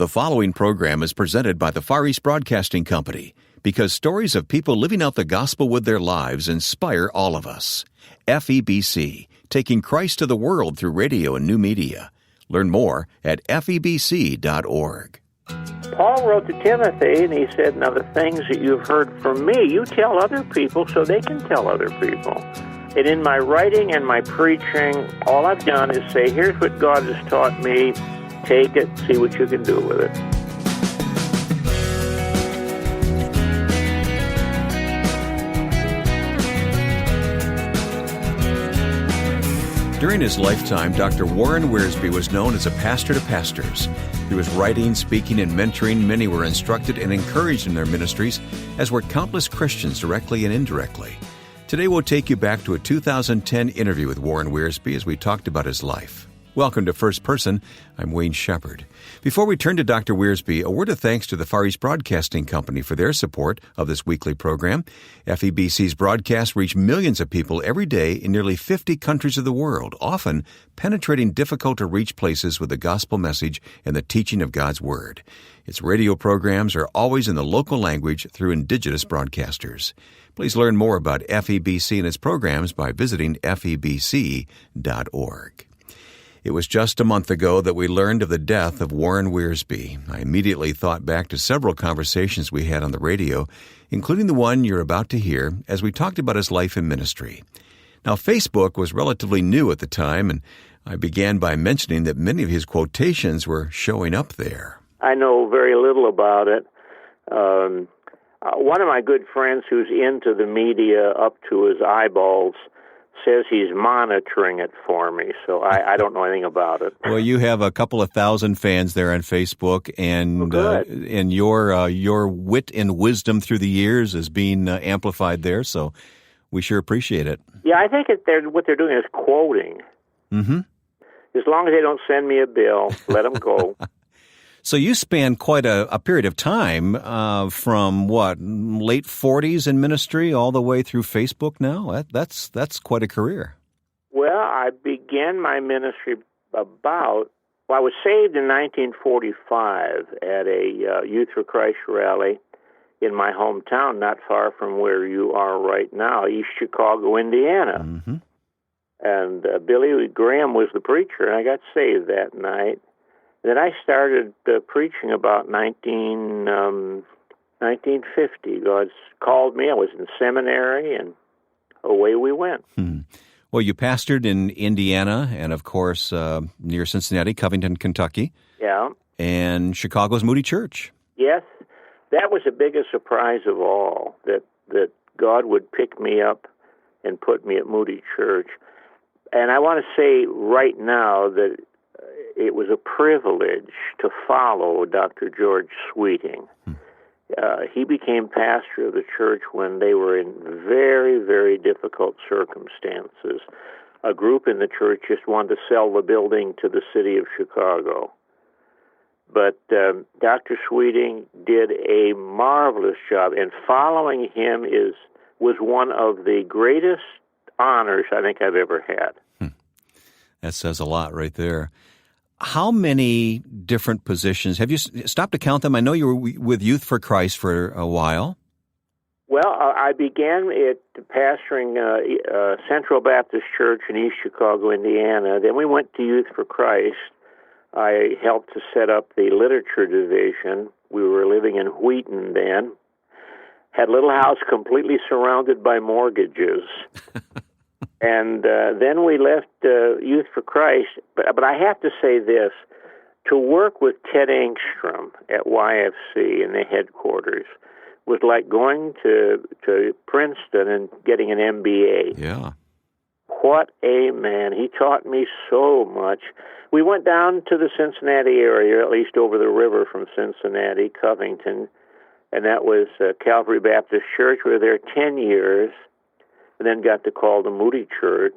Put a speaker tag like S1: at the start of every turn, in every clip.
S1: The following program is presented by the Far East Broadcasting Company because stories of people living out the gospel with their lives inspire all of us. FEBC, taking Christ to the world through radio and new media. Learn more at FEBC.org.
S2: Paul wrote to Timothy, and he said, "Now the things that you've heard from me, you tell other people so they can tell other people." And in my writing and my preaching, all I've done is say, here's what God has taught me. Take it, see what you can do with it.
S1: During his lifetime, Dr. Warren Wiersbe was known as a pastor to pastors. Through his writing, speaking, and mentoring, many were instructed and encouraged in their ministries, as were countless Christians directly and indirectly. Today we'll take you back to a 2010 interview with Warren Wiersbe as we talked about his life. Welcome to First Person. I'm Wayne Shepherd. Before we turn to Dr. Wiersbe, a word of thanks to the Far East Broadcasting Company for their support of this weekly program. FEBC's broadcasts reach millions of people every day in nearly 50 countries of the world, often penetrating difficult-to-reach places with the gospel message and the teaching of God's Word. Its radio programs are always in the local language through indigenous broadcasters. Please learn more about FEBC and its programs by visiting FEBC.org. It was just a month ago that we learned of the death of Warren Wiersbe. I immediately thought back to several conversations we had on the radio, including the one you're about to hear, as we talked about his life and ministry. Now, Facebook was relatively new at the time, and I began by mentioning that many of his quotations were showing up there.
S2: I know very little about it. One of my good friends who's into the media up to his eyeballs says he's monitoring it for me, so I don't know anything about it.
S1: Well, you have a couple of thousand fans there on Facebook, and your wit and wisdom through the years is being amplified there, so we sure appreciate it.
S2: Yeah, I think what they're doing is quoting.
S1: Mm-hmm.
S2: As long as they don't send me a bill, let them go.
S1: So you span quite a period of time from, late 40s in ministry all the way through Facebook now? That's quite a career.
S2: Well, I began my ministry I was saved in 1945 at a Youth for Christ rally in my hometown, not far from where you are right now, East Chicago, Indiana.
S1: Mm-hmm.
S2: And Billy Graham was the preacher, and I got saved that night. Then I started preaching about 1950. God called me. I was in seminary, and away we went.
S1: Well, you pastored in Indiana and, of course, near Cincinnati, Covington, Kentucky.
S2: Yeah. And
S1: Chicago's Moody Church.
S2: Yes. That was the biggest surprise of all, that God would pick me up and put me at Moody Church. And I want to say right now that it was a privilege to follow Dr. George Sweeting. He became pastor of the church when they were in very, very difficult circumstances. A group in the church just wanted to sell the building to the city of Chicago. But Dr. Sweeting did a marvelous job, and following him was one of the greatest honors I think I've ever had.
S1: That says a lot right there. How many different positions? Have you stopped to count them? I know you were with Youth for Christ for a while.
S2: Well, I began pastoring Central Baptist Church in East Chicago, Indiana. Then we went to Youth for Christ. I helped to set up the literature division. We were living in Wheaton then. Had a little house completely surrounded by mortgages. And then we left Youth for Christ. But I have to say this, to work with Ted Engstrom at YFC in the headquarters was like going to Princeton and getting an MBA.
S1: Yeah.
S2: What a man. He taught me so much. We went down to the Cincinnati area, at least over the river from Cincinnati, Covington, and that was Calvary Baptist Church. We were there 10 years. And then got the call to Moody Church.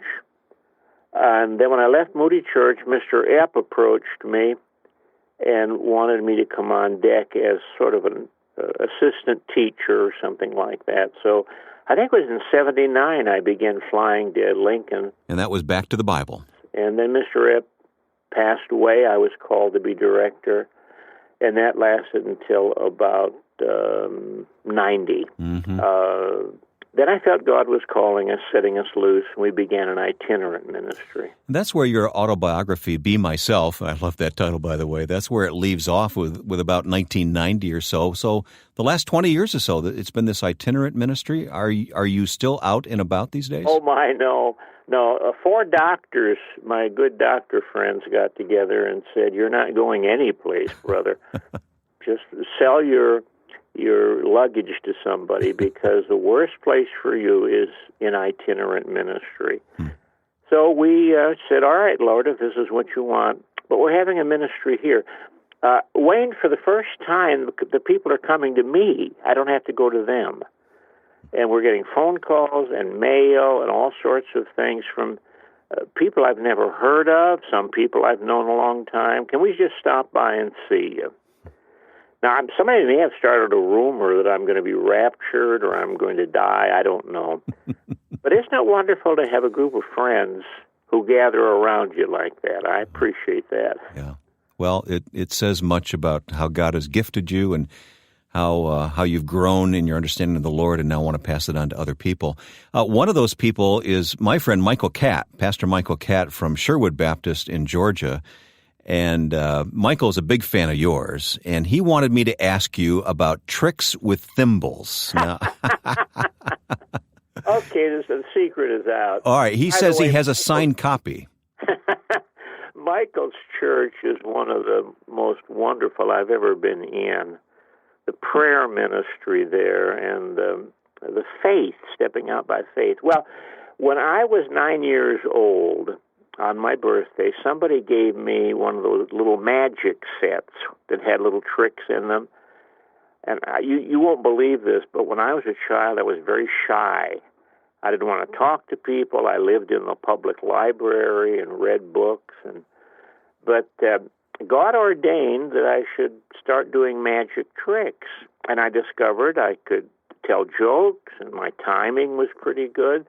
S2: And then when I left Moody Church, Mr. Epp approached me and wanted me to come on deck as sort of an assistant teacher or something like that. So I think it was in 1979 I began flying to Lincoln.
S1: And that was back to the Bible.
S2: And then Mr. Epp passed away. I was called to be director. and that lasted until about 90. Then I felt God was calling us, setting us loose, and we began an itinerant ministry.
S1: That's where your autobiography, Be Myself, I love that title, by the way, that's where it leaves off with about 1990 or so. So the last 20 years or so, it's been this itinerant ministry. Are you still out and about these days?
S2: Oh, my, no. No, 4 doctors, my good doctor friends, got together and said, "You're not going anyplace, brother. Just sell your luggage to somebody, because the worst place for you is in itinerant ministry." So we said, "All right, Lord, if this is what you want, but we're having a ministry here." Wayne, for the first time, the people are coming to me. I don't have to go to them. And we're getting phone calls and mail and all sorts of things from people I've never heard of, some people I've known a long time. Can we just stop by and see you? Now, somebody may have started a rumor that I'm going to be raptured or I'm going to die. I don't know. But isn't it wonderful to have a group of friends who gather around you like that? I appreciate that.
S1: Yeah. Well, it says much about how God has gifted you and how you've grown in your understanding of the Lord and now want to pass it on to other people. One of those people is my friend Michael Catt, Pastor Michael Catt from Sherwood Baptist in Georgia. And Michael is a big fan of yours, and he wanted me to ask you about tricks with thimbles. Now,
S2: okay, the secret is out.
S1: All right, he says he has a signed copy.
S2: Michael's church is one of the most wonderful I've ever been in. The prayer ministry there and the faith, stepping out by faith. Well, when I was 9 years old, on my birthday, somebody gave me one of those little magic sets that had little tricks in them. And you won't believe this, but when I was a child, I was very shy. I didn't want to talk to people. I lived in the public library and read books. But God ordained that I should start doing magic tricks. And I discovered I could tell jokes, and my timing was pretty good.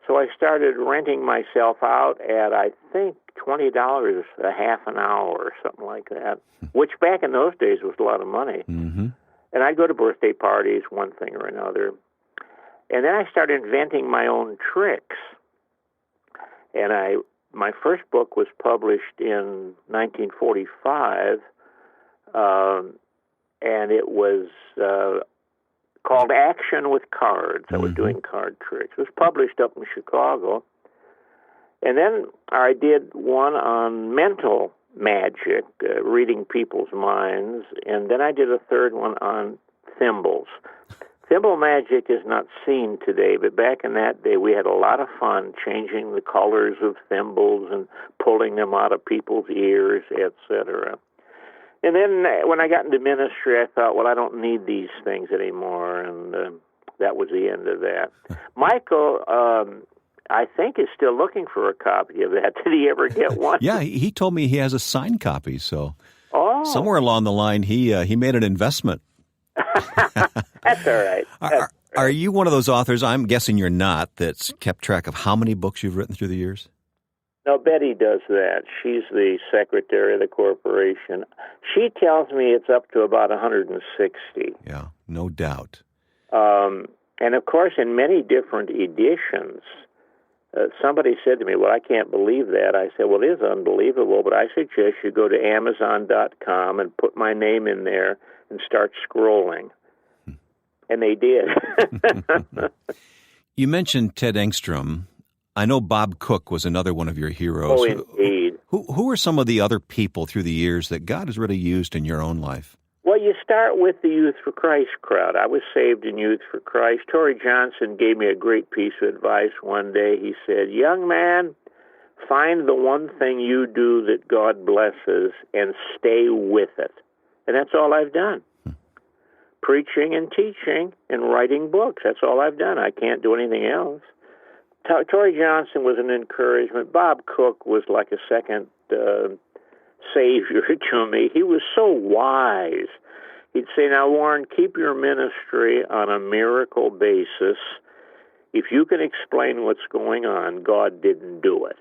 S2: So I started renting myself out at, I think, $20 a half an hour or something like that, which back in those days was a lot of money.
S1: Mm-hmm.
S2: And I'd go to birthday parties, one thing or another. And then I started inventing my own tricks. And my first book was published in 1945, and it was called Action with Cards. I was doing card tricks. It was published up in Chicago. And then I did one on mental magic, reading people's minds, and then I did a third one on thimbles. Thimble magic is not seen today, but back in that day we had a lot of fun changing the colors of thimbles and pulling them out of people's ears, etc. And then when I got into ministry, I thought, well, I don't need these things anymore, and that was the end of that. Michael, I think, is still looking for a copy of that. Did he ever get one?
S1: Yeah, he told me he has a signed copy, so somewhere along the line he made an investment.
S2: That's all right.
S1: Are you one of those authors, I'm guessing you're not, that's kept track of how many books you've written through the years?
S2: No, Betty does that. She's the secretary of the corporation. She tells me it's up to about 160.
S1: Yeah, no doubt.
S2: And, of course, in many different editions, somebody said to me, well, I can't believe that. I said, well, it is unbelievable, but I suggest you go to Amazon.com and put my name in there and start scrolling. And they did.
S1: You mentioned Ted Engstrom. I know Bob Cook was another one of your heroes.
S2: Oh, indeed.
S1: Who are some of the other people through the years that God has really used in your own life?
S2: Well, you start with the Youth for Christ crowd. I was saved in Youth for Christ. Torrey Johnson gave me a great piece of advice one day. He said, young man, find the one thing you do that God blesses and stay with it. And that's all I've done. Preaching and teaching and writing books. That's all I've done. I can't do anything else. Torrey Johnson was an encouragement. Bob Cook was like a second savior to me. He was so wise. He'd say, now, Warren, keep your ministry on a miracle basis. If you can explain what's going on, God didn't do it.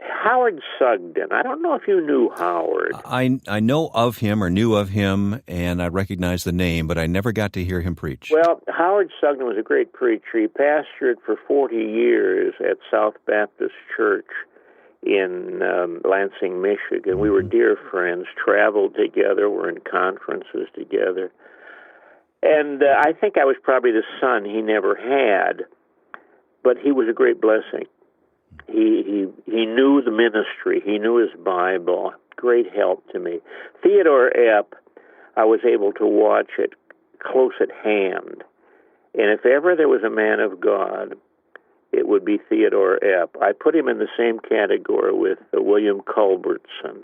S2: Howard Sugden. I don't know if you knew Howard.
S1: I know of him or knew of him, and I recognize the name, but I never got to hear him preach.
S2: Well, Howard Sugden was a great preacher. He pastored for 40 years at South Baptist Church in Lansing, Michigan. We were dear friends, traveled together, were in conferences together. And I think I was probably the son he never had, but he was a great blessing. He knew the ministry. He knew his Bible. Great help to me. Theodore Epp, I was able to watch it close at hand. And if ever there was a man of God, it would be Theodore Epp. I put him in the same category with William Culbertson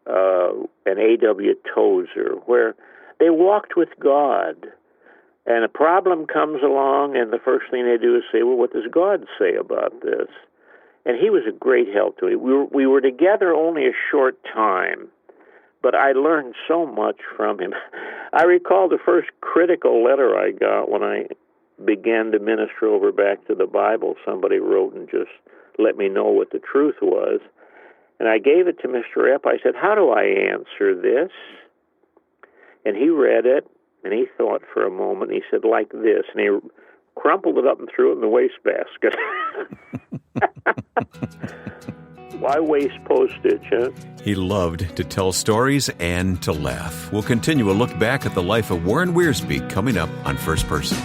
S2: and A.W. Tozer, where they walked with God. And a problem comes along, and the first thing they do is say, well, what does God say about this? And he was a great help to me. We were together only a short time, but I learned so much from him. I recall the first critical letter I got when I began to minister over back to the Bible. Somebody wrote and just let me know what the truth was. And I gave it to Mr. Epp. I said, how do I answer this? And he read it, and he thought for a moment. He said, like this. And he crumpled it up and threw it in the wastebasket. Why waste postage, huh?
S1: He loved to tell stories and to laugh. We'll continue a look back at the life of Warren Wiersbe coming up on First Person.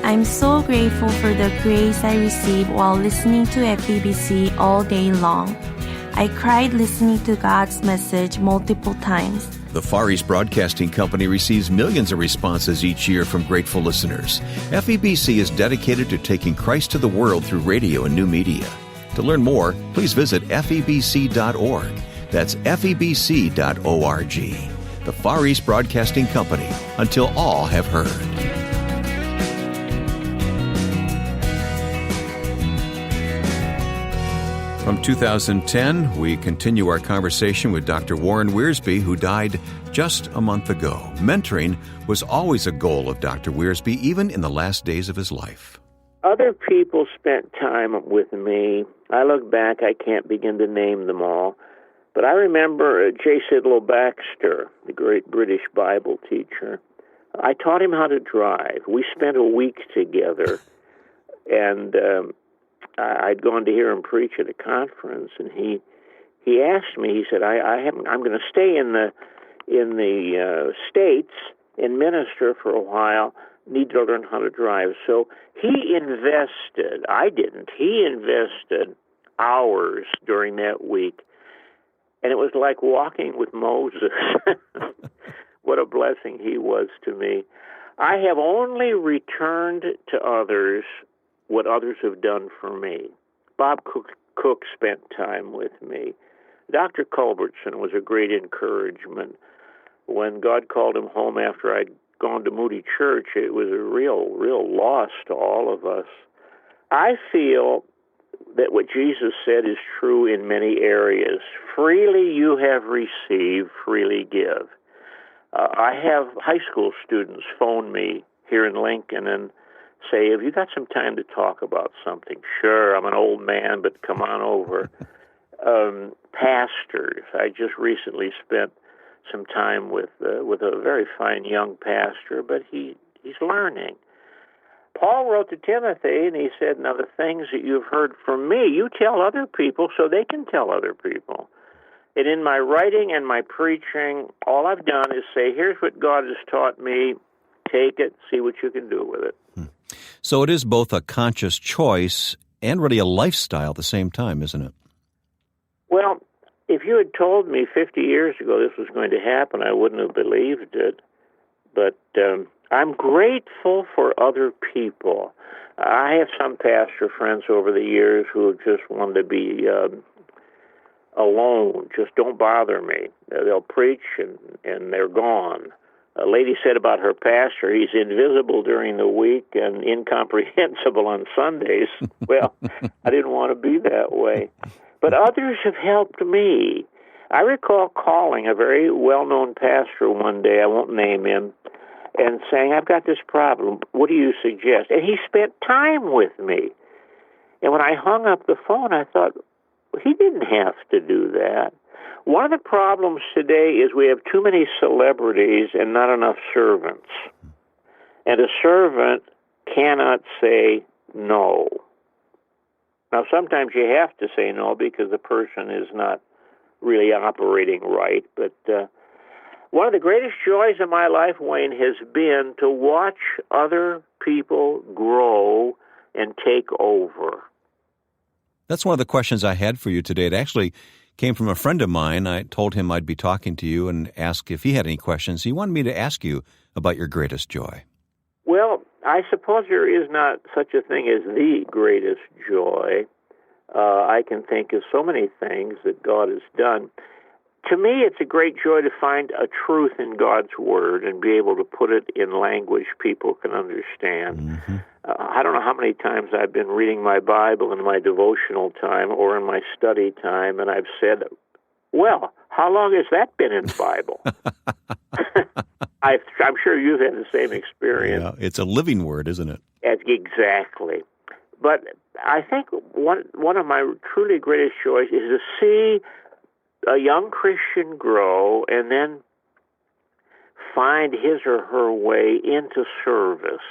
S3: I'm so grateful for the grace I received while listening to FEBC all day long. I cried listening to God's message multiple times.
S1: The Far East Broadcasting Company receives millions of responses each year from grateful listeners. FEBC is dedicated to taking Christ to the world through radio and new media. To learn more, please visit febc.org. That's febc.org. The Far East Broadcasting Company, until all have heard. From 2010, we continue our conversation with Dr. Warren Wiersbe, who died just a month ago. Mentoring was always a goal of Dr. Wiersbe, even in the last days of his life.
S2: Other people spent time with me. I look back, I can't begin to name them all. But I remember J. Sidlow Baxter, the great British Bible teacher. I taught him how to drive. We spent a week together, and I'd gone to hear him preach at a conference, and he asked me. He said, "I'm going to stay in the States and minister for a while. Need to learn how to drive." So he invested. I didn't. He invested hours during that week, and it was like walking with Moses. What a blessing he was to me. I have only returned to others what others have done for me. Bob Cook spent time with me. Dr. Culbertson was a great encouragement. When God called him home after I'd gone to Moody Church, it was a real loss to all of us. I feel that what Jesus said is true in many areas. Freely you have received, freely give. I have high school students phone me here in Lincoln and say, have you got some time to talk about something? Sure, I'm an old man, but come on over. Pastors. I just recently spent some time with a very fine young pastor, but he's learning. Paul wrote to Timothy, and he said, now the things that you've heard from me, you tell other people so they can tell other people. And in my writing and my preaching, all I've done is say, here's what God has taught me. Take it, see what you can do with it.
S1: So it is both a conscious choice and really a lifestyle at the same time, isn't it?
S2: Well, if you had told me 50 years ago this was going to happen, I wouldn't have believed it. But I'm grateful for other people. I have some pastor friends over the years who have just wanted to be alone. Just don't bother me. They'll preach and they're gone. A lady said about her pastor, he's invisible during the week and incomprehensible on Sundays. Well, I didn't want to be that way. But others have helped me. I recall calling a very well-known pastor one day, I won't name him, and saying, I've got this problem. What do you suggest? And he spent time with me. And when I hung up the phone, I thought, well, he didn't have to do that. One of the problems today is we have too many celebrities and not enough servants. And a servant cannot say no. Now, sometimes you have to say no because the person is not really operating right. But one of the greatest joys of my life, Wayne, has been to watch other people grow and take over.
S1: That's one of the questions I had for you today. It actually came from a friend of mine. I told him I'd be talking to you and ask if he had any questions. He wanted me to ask you about your greatest joy.
S2: Well, I suppose there is not such a thing as the greatest joy. I can think of so many things that God has done. To me, it's a great joy to find a truth in God's Word and be able to put it in language people can understand.
S1: Mm-hmm.
S2: I don't know how many times I've been reading my Bible in my devotional time or in my study time, and I've said, well, how long has that been in the Bible? I'm sure you've had the same experience.
S1: Yeah, it's a living word, isn't it?
S2: Exactly. But I think one of my truly greatest joys is to see a young Christian grow and then find his or her way into service.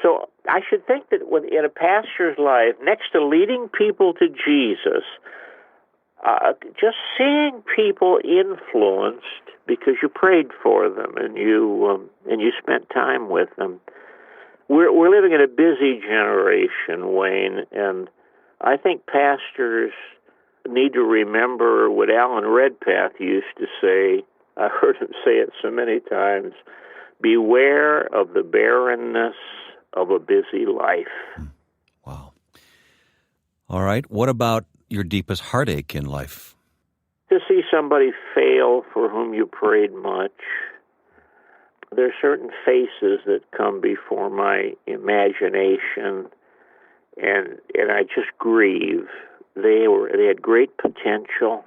S2: So I should think that in a pastor's life, next to leading people to Jesus, just seeing people influenced because you prayed for them and you spent time with them. We're living in a busy generation, Wayne, and I think pastors need to remember what Alan Redpath used to say. I heard him say it so many times. Beware of the barrenness of a busy life.
S1: Wow. All right. What about your deepest heartache in life?
S2: To see somebody fail for whom you prayed much. There are certain faces that come before my imagination, and I just grieve. They had great potential.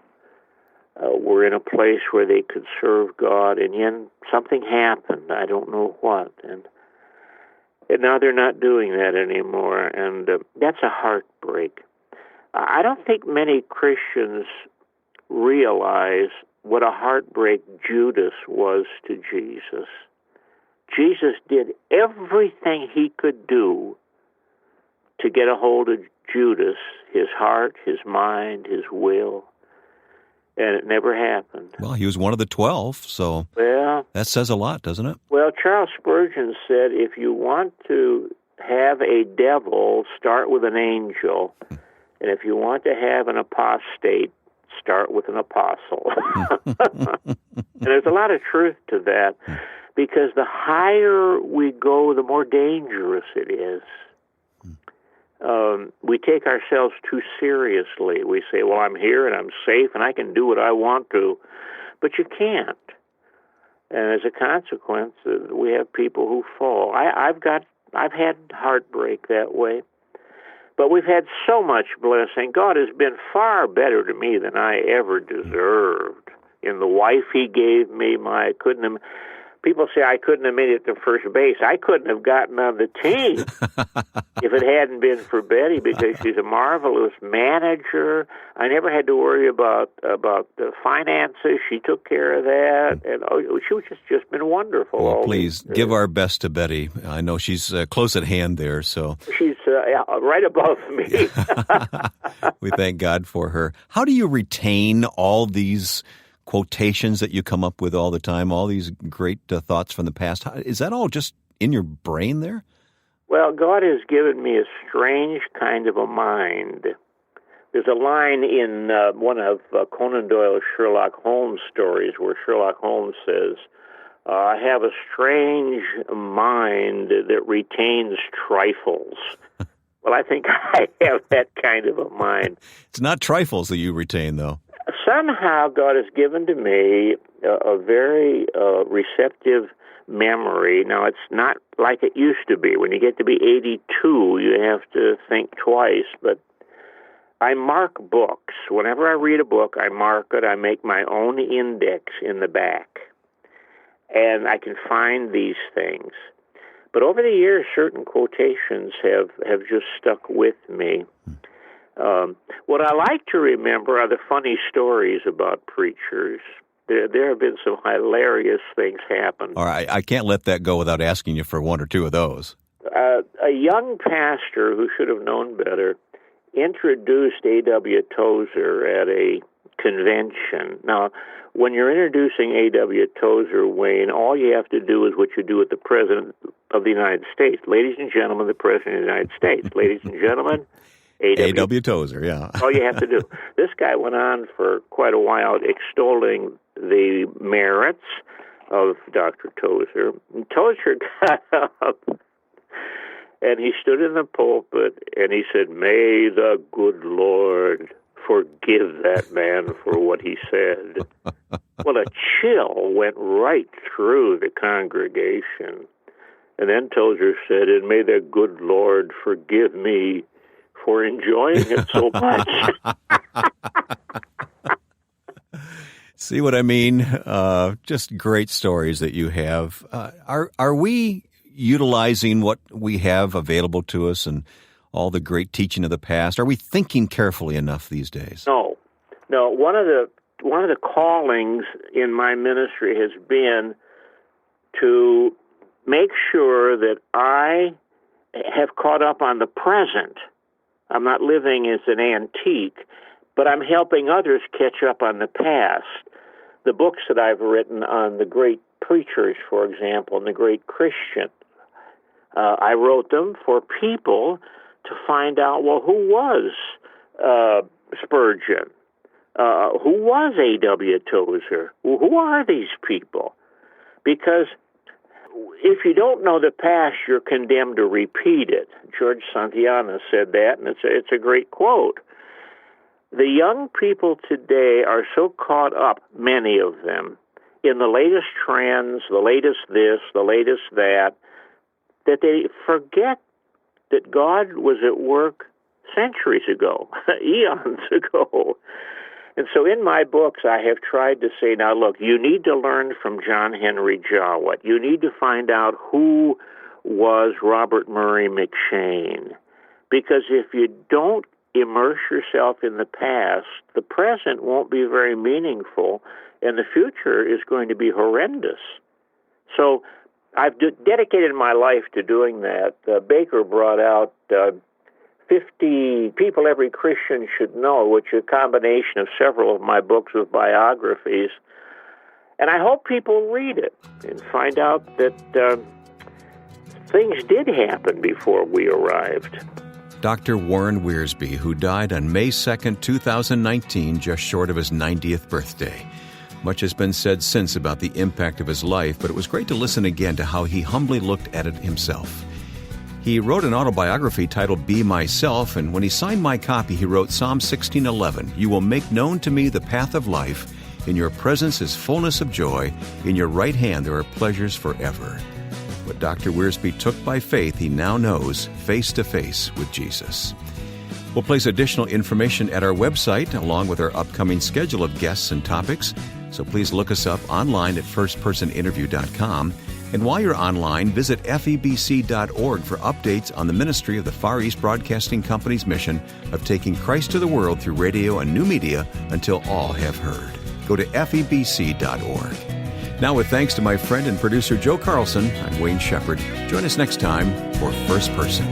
S2: Were in a place where they could serve God, and then something happened. I don't know what, and now they're not doing that anymore, and that's a heartbreak. I don't think many Christians realize what a heartbreak Judas was to Jesus. Jesus did everything he could do to get a hold of Judas, his heart, his mind, his will, and it never happened.
S1: Well, he was one of the 12, so that says a lot, doesn't it?
S2: Well, Charles Spurgeon said, if you want to have a devil, start with an angel, and if you want to have an apostate, start with an apostle. And there's a lot of truth to that, because the higher we go, the more dangerous it is. We take ourselves too seriously. We say, well, I'm here and I'm safe and I can do what I want to, but you can't. And as a consequence, we have people who fall. I've had heartbreak that way, but we've had so much blessing. God has been far better to me than I ever deserved. In the wife He gave me, people say I couldn't have made it to first base. I couldn't have gotten on the team if it hadn't been for Betty, because she's a marvelous manager. I never had to worry about the finances. She took care of that, and she was just been wonderful.
S1: Well, please give our best to Betty. I know she's close at hand there, so
S2: she's right above me.
S1: We thank God for her. How do you retain all these quotations that you come up with all the time, all these great thoughts from the past? Is that all just in your brain there?
S2: Well, God has given me a strange kind of a mind. There's a line in one of Conan Doyle's Sherlock Holmes stories where Sherlock Holmes says, I have a strange mind that retains trifles. Well, I think I have that kind of a mind.
S1: It's not trifles that you retain, though.
S2: Somehow God has given to me a very receptive memory. Now, it's not like it used to be. When you get to be 82, you have to think twice. But I mark books. Whenever I read a book, I mark it. I make my own index in the back. And I can find these things. But over the years, certain quotations have just stuck with me. What I like to remember are the funny stories about preachers. There have been some hilarious things happen.
S1: All right, I can't let that go without asking you for one or two of those.
S2: A young pastor who should have known better introduced A.W. Tozer at a convention. Now, when you're introducing A.W. Tozer, Wayne, all you have to do is what you do with the President of the United States. Ladies and gentlemen, the President of the United States. Ladies and gentlemen,
S1: A.W. Tozer, yeah.
S2: All you have to do. This guy went on for quite a while extolling the merits of Dr. Tozer. And Tozer got up and he stood in the pulpit and he said, "May the good Lord forgive that man for what he said." Well, a chill went right through the congregation. And then Tozer said, "And may the good Lord forgive me for enjoying it so much."
S1: See what I mean? Just great stories that you have. Are we utilizing what we have available to us and all the great teaching of the past? Are we thinking carefully enough these days?
S2: No. One of the callings in my ministry has been to make sure that I have caught up on the present. I'm not living as an antique, but I'm helping others catch up on the past. The books that I've written on the great preachers, for example, and the great Christian, I wrote them for people to find out, well, who was Spurgeon? Who was A.W. Tozer? Who are these people? Because if you don't know the past, you're condemned to repeat it. George Santayana said that, and it's a great quote. The young people today are so caught up, many of them, in the latest trends, the latest this, the latest that they forget that God was at work centuries ago, eons ago. And so in my books, I have tried to say, now look, you need to learn from John Henry Jowett. You need to find out who was Robert Murray McCheyne. Because if you don't immerse yourself in the past, the present won't be very meaningful, and the future is going to be horrendous. So I've dedicated my life to doing that. Baker brought out 50 people every Christian should know, which is a combination of several of my books with biographies. And I hope people read it and find out that things did happen before we arrived.
S1: Dr. Warren Wiersbe, who died on May 2nd, 2019, just short of his 90th birthday. Much has been said since about the impact of his life, but it was great to listen again to how he humbly looked at it himself. He wrote an autobiography titled Be Myself, and when he signed my copy, he wrote Psalm 16:11, "You will make known to me the path of life. In your presence is fullness of joy. In your right hand there are pleasures forever." What Dr. Wiersbe took by faith, he now knows face to face with Jesus. We'll place additional information at our website, along with our upcoming schedule of guests and topics, so please look us up online at firstpersoninterview.com. And while you're online, visit FEBC.org for updates on the ministry of the Far East Broadcasting Company's mission of taking Christ to the world through radio and new media until all have heard. Go to FEBC.org. Now, with thanks to my friend and producer Joe Carlson, I'm Wayne Shepherd. Join us next time for First Person.